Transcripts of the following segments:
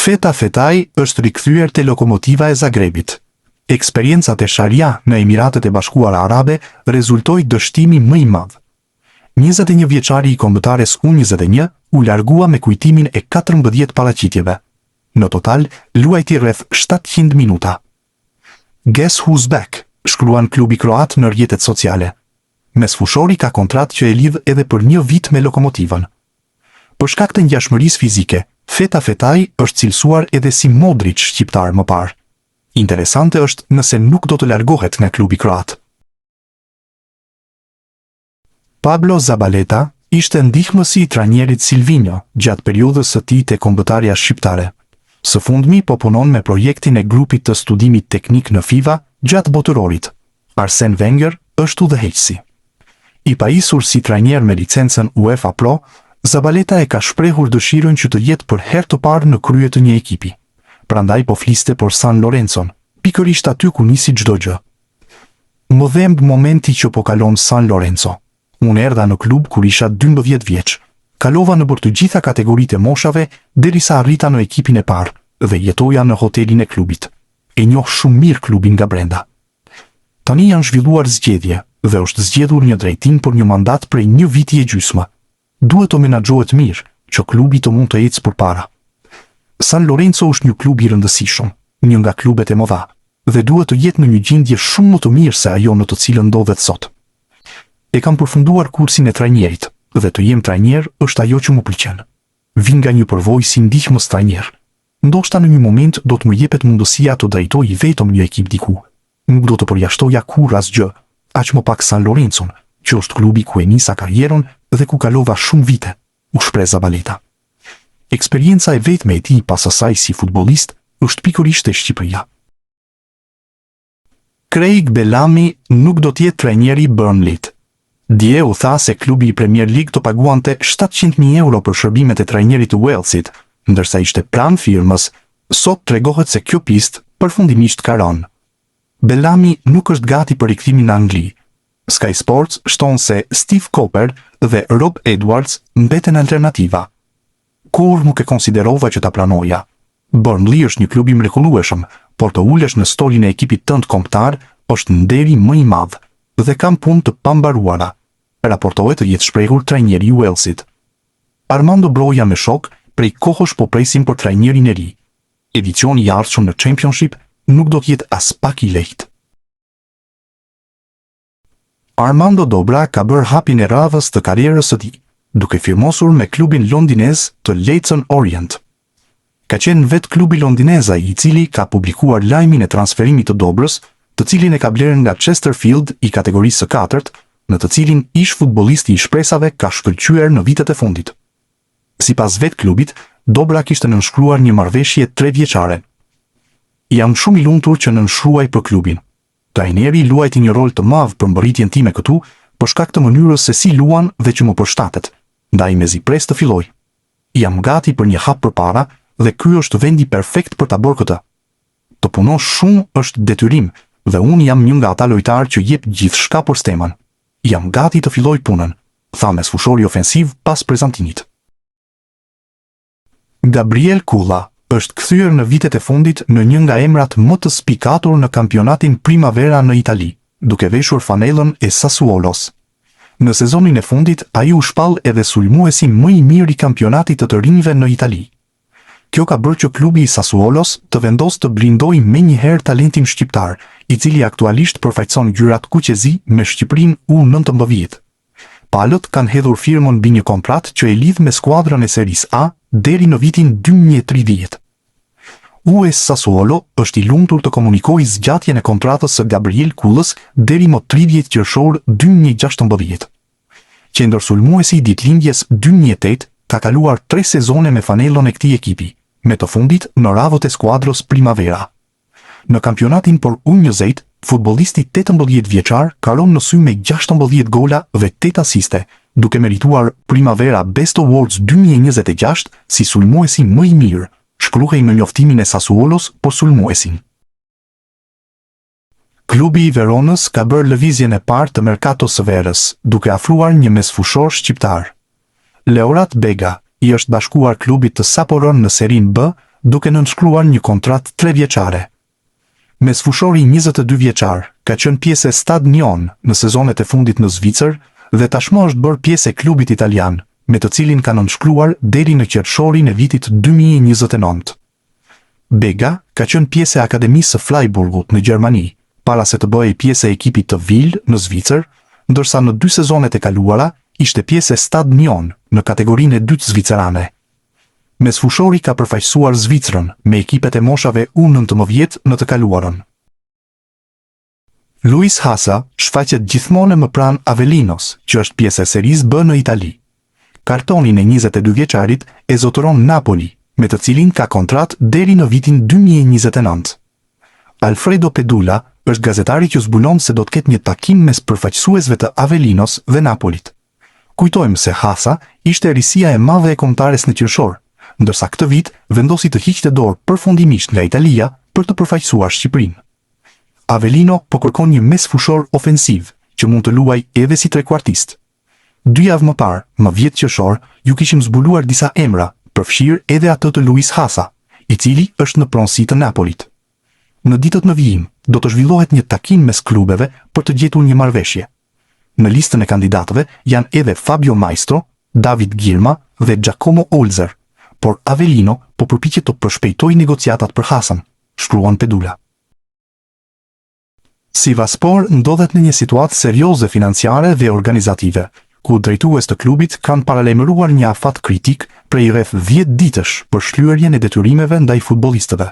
Feta Fetaj është rikthyer te Lokomotiva e Zagrebit. Eksperiencat e Sharia në Emiratet e Bashkuara Arabe rezultoi dështimi më i madh. 21 vjeçari i kombëtares U21 u largua me kujtimin e 14 paraqitjeve. Në total, luajti rreth 700 minuta. Guess who's back, shkruan klubi kroat në rrjetet sociale. Mesfushori ka kontratë që e lidh edhe për 1 vit me Lokomotivën. Për shkak të ngjashmërisë fizike, Feta Fetaj është cilësuar edhe si Modric shqiptar më parë. Interesante është nëse nuk do të largohet nga klubi kroat. Pablo Zabaleta ishte ndihmësi i trajnerit Silvinho gjatë periudhës së tij te kombëtarja shqiptare. Së fundmi po punon me projektin e grupit të studimit teknik në FIFA gjatë botërorit. Arsene Wenger është udhëheqësi. I pajisur si trajner me licencën UEFA Pro, Zabaleta e ka shprehur dëshirën që të jetë për herë të parë në krye të një ekipi. Prandaj po fliste për San Lorenzon, pikërisht aty ku nisi çdo gjë. Më dhemb momenti që po kalon San Lorenzo. Unë erdha në klub kur isha 12 vjeç. Kalova nëpër të gjitha kategoritë e moshave derisa arrita në ekipin e parë dhe jetoja në hotelin e klubit. E njoh shumë mirë klubin nga brenda. Tani janë zhvilluar zgjedhje dhe është zgjedhur një drejtim për një mandat prej 1 viti e gjysmë. Duhet të menaxhohet mirë që klubi të mund të ecë përpara. San Lorenzo është një klub i rëndësishëm, një nga klubet e mëdha, dhe duhet të jetë në një gjendje shumë më të mirë se ajo në të cilën ndodhet sot. E kam përfunduar kursin e trajnerit, dhe të jem trajner është ajo që më pëlqen. Vin nga një përvojë si ndihmës trajner. Ndoshta në një moment do të më jepet mundësia të drejtoj vetëm një ekip diku. Nuk do të përjashtoja kurrë asgjë, aq më pak San Lorenzon, që është klubi ku e nisa karrierën dhe ku kalova shumë vite, u shpreh Zabaleta. Eksperienca e vetme e tij pas asaj si futbollist është pikërisht e Shqipëria. Craig Bellamy nuk do të jetë trajneri i Burnleyt. Dje u tha se klubi i Premier League të paguante 700.000 euro për shërbimet e trajnerit të Walesit, ndërsa ishte plan firmës. Sot tregohet se kjo pistë përfundimisht ka rënë. Bellamy nuk është gati për rikthimin në Angli. Sky Sports shton se Steve Cooper dhe Rob Edwards mbeten alternativa. Kur nuk e konsiderova që ta pranoja. Burnley është një klub i mrekullueshëm, por të ulesh në stolin e ekipit tënd kombëtar është nderi më i madh dhe kam punë të pambaruara, raportohet të jetë shprehur trajneri i Walesit. Armando Broja me shok, prej kohësh po presim për trajnerin e ri. Edicioni i ardhshëm në Championship nuk do të jetë as pak i lehtë. Armando Dobra ka bërë hapin e radhës të karrierës së tij, duke firmosur me klubin londinez të Leyton Orient. Ka qenë vetë klubi londinez ai i cili ka publikuar lajmin e transferimit të Dobrës, të cilin e ka blerë nga Chesterfield i kategorisë së 4, në të cilin ish futbollisti i shpresave ka shkëlqyer në vitet e fundit. Sipas vetë klubit, Dobra kishte nënshkruar një marrëveshje 3 vjeçare. Jam shumë i lumtur që nënshkruaj për klubin. Trajneri luajti një rol të madh për mbërritjen time këtu, për shkak të mënyrës se si luan dhe që më përshtatet, ndaj mezi pres të filloj. Jam gati për një hap përpara dhe ky është vendi perfekt për ta bërë këtë. Të punosh shumë është detyrim dhe unë jam një nga ata lojtarë që jep gjithçka për Steman. Jam gati të filloj punën, tha mesfushori ofensiv pas prezantimit. Gabriel Kulla është kthyer në vitet e fundit në një nga emrat më të spikatur në kampionatin Primavera në Itali, duke veshur fanellën e Sassuolos. Në sezonin e fundit, ai u shpall edhe sulmuesi më i mirë i kampionatit të rinjve në Itali. Kjo ka bërë që klubi i Sassuolos të vendosë të blindojë menjëherë talentin shqiptar, i cili aktualisht përfaqëson gjyrat kuqezi me Shqipërinë U19. Palët kanë hedhur firmën mbi një kontratë që e lidh me skuadrën e Series A deri në vitin 2030. US Sassuolo është i lumtur të komunikojë zgjatjen e kontratës së Gabriel Kullës deri më 30 qershor 2016. Qendërsulmuesi i ditëlindjes 2008 ka kaluar 3 sezone me fanellën e këtij ekipi, me të fundit në radhët e skuadrës Primavera. Në kampionatin për U20, futbollisti 18 vjeçar ka rënë në sy me 16 gola dhe 8 asiste, duke merituar Primavera Best Awards 2026 si sulmuesi më i mirë, shkruhej në njoftimin e Sassuolos për sulmuesin. Klubi i Veronës ka bërë lëvizjen e parë të merkatos së verës, duke afruar një mesfushor shqiptar. Leorat Bega i është bashkuar klubit të Saporon në Serin B duke nënshkruar një kontratë 3 vjeçare. Mesfushori 22 vjeçar ka qenë pjesë e Stade Nyon në sezonet e fundit në Zvicër dhe tashmë është bërë pjesë e klubit italian, me të cilin ka nënshkruar deri në qershorin e vitit 2029. Bega ka qenë pjesë e Akademisë së Freiburgut në Gjermani, para se të bëhej pjesë e ekipit të Vil në Zvicër, ndërsa në 2 sezonet e kaluara ishte pjesë e Stade Nyon në kategorinë e dytë zvicerane. Mesfushori ka përfaqësuar Zvicrën me ekipet e moshave U19 në të kaluarën. Luis Hasa shfaqet gjithmonë më pranë Avelinos, që është pjesë e serisë B në Itali. Kartonin e 22 vjeçarit e zotëron Napoli, me të cilin ka kontratë deri në vitin 2029. Alfredo Pedula është gazetari që zbulon se do të ketë një takim mes përfaqësuesve të Avelinos dhe Napolit. Kujtojmë se Hasa ishte risia e madhe e kombëtares në qershor, ndërsa këtë vit vendosi të hiqte dorë përfundimisht nga Italia për të përfaqësuar Shqipërinë. Avellino po kërkon një mesfushor ofensiv që mund të luajë edhe si trekuartist. 2 javë më parë, më 10 qershor, ju kishim zbuluar disa emra, përfshirë edhe atë të Luis Hasa, i cili është në pronësi të Napolit. Në ditët në vijim, do të zhvillohet një takim mes klubeve për të gjetur një marrëveshje. Në listën e kandidatëve janë edhe Fabio Maestro, David Girma dhe Giacomo Olzer, por Avellino po përpiqet të përshpejtojë negociatat për Hasan, shkruan Pedula. Sivasspor ndodhet në një situatë serioze financiare dhe organizative, ku drejtues të klubit kanë paralajmëruar një afat kritik prej rreth 10 ditësh për shlyerjen e detyrimeve ndaj futbollistëve.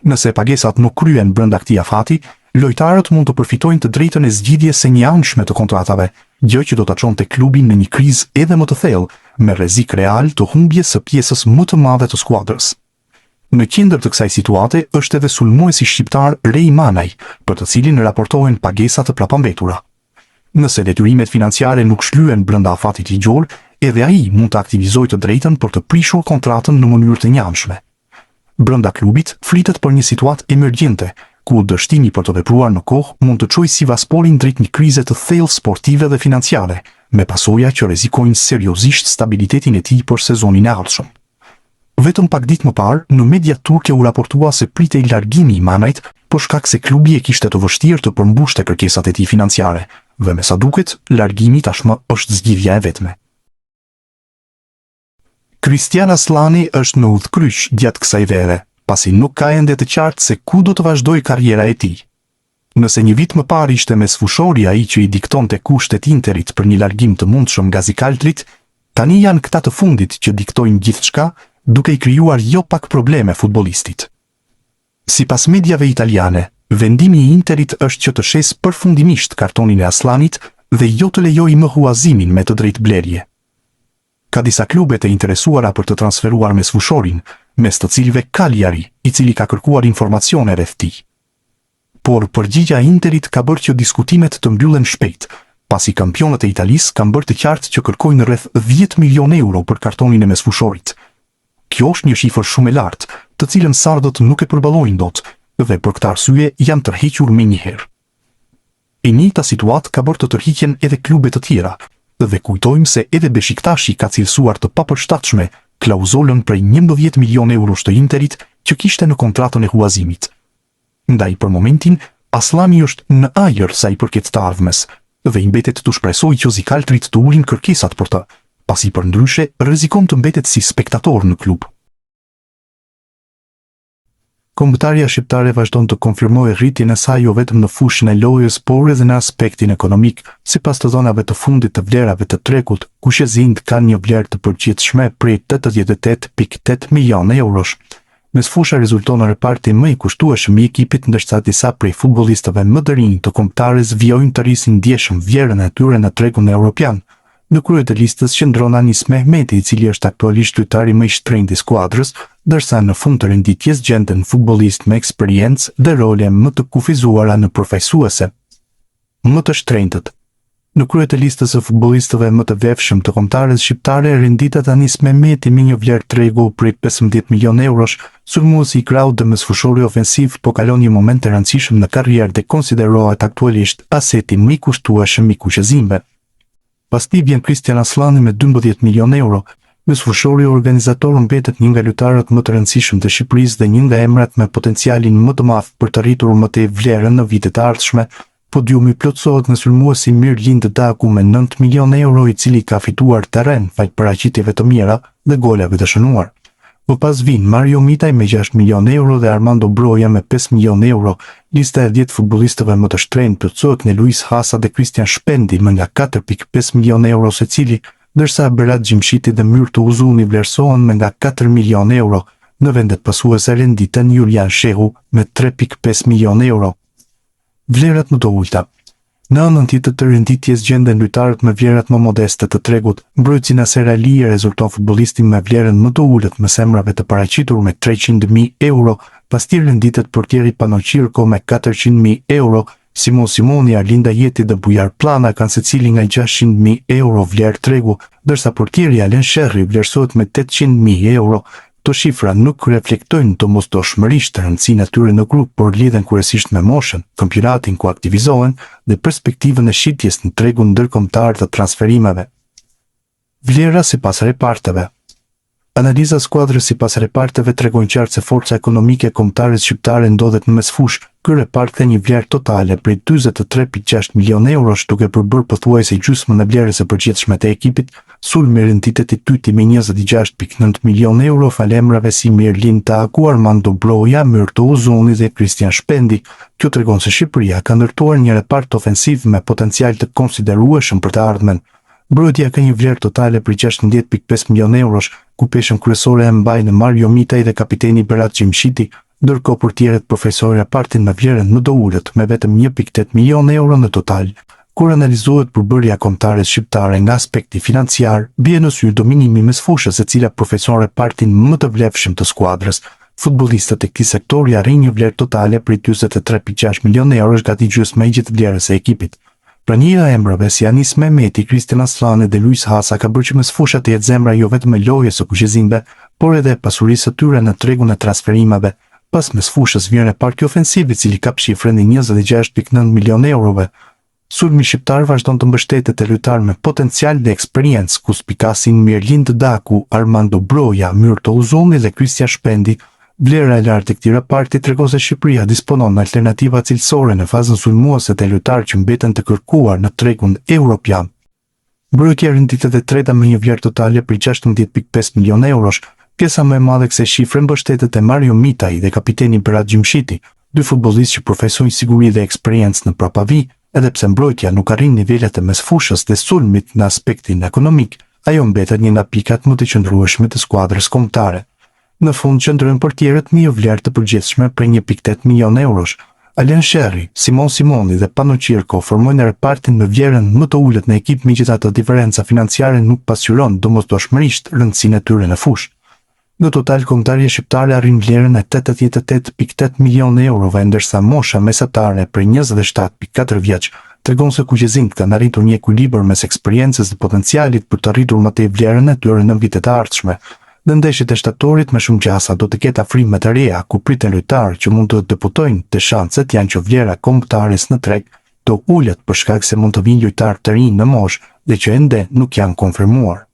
Nëse pagesat nuk kryen brenda këtij afati, lojtarët mund të përfitojnë të drejtën e zgjidhjes së njëanshme të kontratave, gjë që do ta çonte klubin në një krizë edhe më të thellë, me rrezik real të humbjes së pjesës më të madhe të skuadrës. Në qendër të kësaj situate është edhe sulmuesi shqiptar Rej Manaj, për të cilin raportohen pagesa të prapambetura. Nëse detyrimet financiare nuk shlyen brenda afatit ligjor, edhe ai mund të aktivizojë të drejtën për të prishur kontratën në mënyrë të njëanshme. Brenda klubit flitet për një situatë emergjente, ku dështimi për të vepruar në kohë mund të çojë Sivassporin drejt një krize të thellë sportive dhe financiare, me pasoja që rrezikojnë seriozisht stabilitetin e tij për sezonin e ardhshëm. Vetëm pak ditë më parë, në media turke u raportua se pritej largimi i Manajt për shkak se klubi e kishte të vështirë të përmbushte kërkesat e tij financiare, dhe me sa duket, largimi tashmë është zgjidhja e vetme. Kristian Aslani është në udhkryq gjatë kësaj vere, pasi nuk ka ende të qartë se ku do të vazhdojë karriera e tij. Nëse një vit më parë ishte mesfushori ai që i diktonte kushtet Interit për një largim të mundshëm nga Zikaltrit, tani janë këta të fundit që diktojnë gjithçka, duke i krijuar jo pak probleme futbollistit. Sipas mediave italiane, vendimi i Interit është që të shes përfundimisht kartonin e Aslanit dhe jo të lejojë më huazimin me të drejtë blerje. Ka disa klube të interesuara për të transferuar mesfushorin, mes të cilëve Cagliari, i cili ka kërkuar informacione rreth tij. Por përgjigja e Interit ka bërë që diskutimet të mbyllen shpejt, pasi kampionët e Italisë kanë bërë të qartë që kërkojnë rreth 10 milion euro për kartonin e mesfushorit. Kjo është një shifër shumë e lartë, të cilën sardët nuk e përballojnë dot, dhe për këtë arsye janë tërhequr menjëherë. E njëjta situatë ka bërë të tërhiqen edhe klube të tjera, dhe kujtojmë se edhe Beshiktashi ka cilësuar të papërshtatshme klauzolën prej 11 milion eurosh të Interit që kishte në kontratën e huazimit. Ndaj për momentin, Aslani është në ajër sa i përket të ardhmes, dhe i mbetet të shpresojë që Zikaltrit të ulin kërkesat për të, pasi përndryshe rrezikon të mbetet si spektator në klub. Kombëtarja shqiptare vazhdon të konfirmojë rritjen e saj jo vetëm në fushën e lojës, por edhe në aspektin ekonomik, sipas të dhënave të fundit të vlerave të trekut, ku Shëzind kanë një vlerë të përgjithshme prej 88.8 milionë eurosh. Mesfusha rezulton në reparti më i kushtueshëm i ekipit, ndërsa disa prej futbollistëve më të rinj të kombëtarës vijojnë të rrisin ndjeshëm vlerën e tyre në tregun evropian. Në krye të listës qëndron Anis Mehmeti, i cili është aktualisht lojtari më i shtrenjtë i skuadrës, ndërsa në fund të renditjes gjenden futbollist me eksperiencë dhe role më të kufizuara në përfaqësuese. Më të shtrenjtët. Në krye të listës së futbollistëve më të vefshëm të kombëtarës shqiptare renditet Anis Mehmeti me një vlerë tregu prej 15 milionë eurosh, sulmuesi i krahut dhe mesfushori ofensiv po kalon një moment të rëndësishëm në karrierë dhe konsiderohet aktualisht aseti më i kushtueshëm i kuqezimve. Pas tij vjen Kristian Aslani me 12 milionë euro, Mysfushori organizator mbetet një nga lojtarët më të rëndësishëm të Shqipërisë dhe një nga emrat me potencialin më të madh për të arritur më tej vlerën në vitet e ardhshme. Podiumi plotësohet nga sulmuesi Mirlind Daku me 9 milionë euro, i cili ka fituar terren fal paraqitjeve të mira dhe golave të shënuar. Më pas vijnë Mario Mitaj me 6 milionë euro dhe Armando Broja me 5 milionë euro. Lista e 10 futbollistëve më të shtrenjtë plotësohet nga Luis Hasa dhe Christian Shpendi me nga 4.5 milionë euro secili, ndërsa Berat Gjimshiti dhe Myrto Uzuni vlerësohen me nga 4 milionë euro, në vendet pasuese renditen Julian Shehu me 3.5 milionë euro. Vlerat më të ulta. Në anën tjetër të renditjes gjenden lojtarët me vlerat më modeste të tregut. Mbrojtësi Naser Ali rezulton futbollistin me vlerën më të ulët me semrave të paraqitur me 300.000 euro, pastaj renditet portieri Panoqirko me 400.000 euro, Simon Simoni, Arlinda Jeti dhe Bujar Plana kanë secili nga 600.000 euro vlerë tregu, ndërsa portieri Alen Sherri vlerësohet me 800.000 euro. Këto shifra nuk reflektojnë të mosdoshmërisht të rëndësinë e tyre në grup, por lidhen kryesisht me moshën, kampionatin ku aktivizohen dhe perspektivën e shitjes në tregun ndërkombëtar të transferimeve. Vlera sipas reparteve. Analiza e skuadrës sipas reparteve tregon qartë se forca ekonomike e kombëtares shqiptare ndodhet në mesfushë. Ky repart ka një vlerë totale prej 43.6 milionë eurosh, duke përbërë pothuajse gjysmën e vlerës së përgjithshme të ekipit. Sulmi renditeti tyti me 26.9 milionë euro fal emrave si Mirlind Daku, Armando Broja, Myrto Uzuni dhe Christian Shpendi. Kjo tregon se Shqipëria ka ndërtuar një repart ofensiv me potencial të konsiderueshëm për të ardhmen. Mbrojtja ka një vlerë totale për 16.5 milionë eurosh, ku peshën kryesore e mbajnë Mario Mitaj dhe kapiteni Berat Gjimshiti, ndërkohë portierët profesorë repartin me vlerën më të ulët me vetëm 1.8 milionë euro në total. Kur analizohet përbërja kombëtare shqiptare nga aspekti financiar, bie në sy dominimi mes fushës e cila profeson repartin më të vlefshëm të skuadrës. Futbollistët e këtij sektori arrin një vlerë totale prej 43.6 milionë eurosh, gati gjysmë e gjithë vlerës së ekipit. Pranira e emrave si Anis Mehmeti, Kristian Aslani dhe Luis Hasa ka bërë që mesfusha të jetë zemra jo vetëm e lojës së kuqezimve, por edhe pasurisë së tyre në tregun e transferimeve. Pas mesfushës vjen reparti ofensiv, i cili kap shifrën e 26.9 milionë eurove. Sulmi shqiptar vazhdon të mbështetet te lojtarë me potencial dhe eksperiencë, ku spikasin Mirlind Daku, Armando Broja, Myrto Uzuni dhe Christian Shpendi. Vlera e lartë e këtij reparti tregon se Shqipëria disponon në alternativa cilësore në fazën sulmuese të lojtarë që mbeten të kërkuar në tregun evropian. Mbrojtja renditet e treta me një vlerë totale për 16.5 milionë eurosh. Pjesa më e madhe kësaj shifre mbështetet te Mario Mitaj dhe kapiteni Berat Gjimshiti, dy futbollistë që profesojnë siguri dhe eksperiencë në prapavi. Edhe pse mbrojtja nuk arrin nivelet e mesfushës dhe sulmit në aspektin ekonomik, ajo mbetet një nga pikat më të qëndrueshme të skuadrës kombëtare. Në fund qëndrojnë portierët me një vlerë të përgjithshme për 1.8 milionë eurosh. Alen Sherri, Simon Simoni dhe Panoqirko formojnë repartin me vlerën më të ulët në ekip, megjithatë diferenca financiare nuk pasqyron domosdoshmërisht rëndësinë e tyre në fushë. Në total, kombëtarja shqiptare arrin vlerën e 88.8 milionë eurove, ndërsa mosha mesatare për 27.4 vjeç tregon se kuqezimtë kanë arritur një ekuilibër mes eksperiencës dhe potencialit për të arritur më tej vlerën e tyre në vitet e ardhshme. Në ndeshjet e shtatorit me shumë gjasa do të ketë afrime të reja, ku priten lojtarë që mund të debutojnë, dhe shanset janë që vlera kombëtares në treg do ulët për shkak se mund të vinë lojtarë të rinj në moshë dhe që ende nuk janë konfirmuar.